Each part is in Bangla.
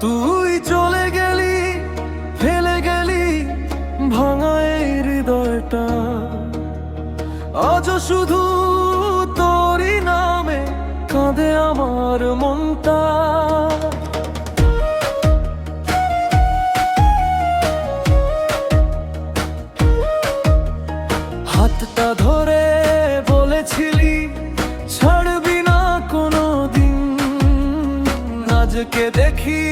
তুই চলে গেলি, ফেলে গেলি ভাঙা এই হৃদয়টা, আজ শুধু তোরই নামে কাঁদে আমার মনটা। হাতটা ধরে বলেছিলি ছাড়বি না কোনো দিন, আজকে দেখি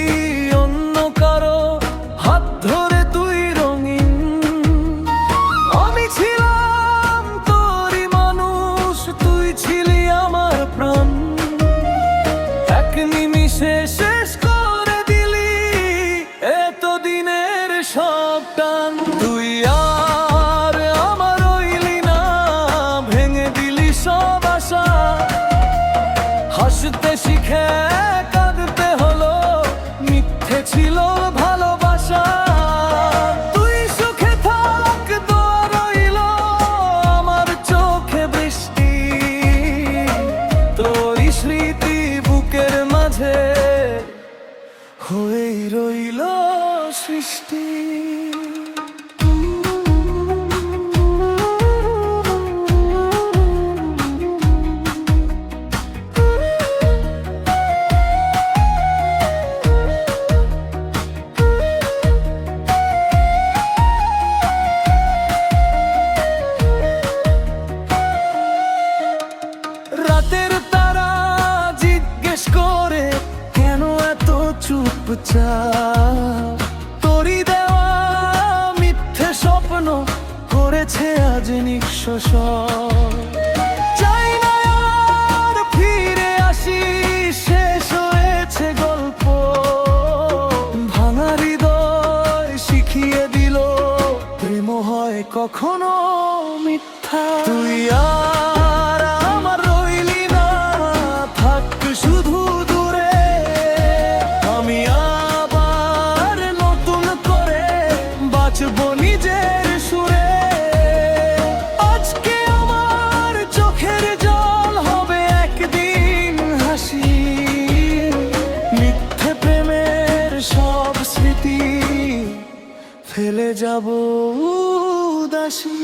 অন্য কারো হাত ধরে তুই রঙিন। আমি ছিলাম তোরই মানুষ, তুই ছিলি আমার প্রাণ, এক নিমিষে শেষ করে দিলি এতদিনের সব টান। তুই আর আমার রইলি না, ভেঙে দিলি সব আশা, হাসতে শিখে কাঁদতে হলো, মিথ্যে ছিল ভালোবাসা। তুই সুখে থাক, দোয়া রইল আমার চোখে বৃষ্টি, তোরই স্মৃতি বুকের মাঝে হয়েই রইল সৃষ্টি। রাতের তারা জিজ্ঞেস করে কেন এত চুপচাপ, তোরই দেওয়া মিথ্যে স্বপ্ন করেছে আজ নিঃস্ব সব। চাই না আর ফিরে আসি, শেষ হয়েছে গল্প, ভাঙা হৃদয় শিখিয়ে দিল প্রেম হয় কখনো মিথ্যা। তুই আর আমার রইলি না, থাক শুধু দূরে, আমি আবার নতুন করে বাঁচবো নিজের সুরে। আজকে আমার চোখের জল হবে একদিন হাসি, মিথ্যে প্রেমের সব স্মৃতি ফেলে যাব উদাসী।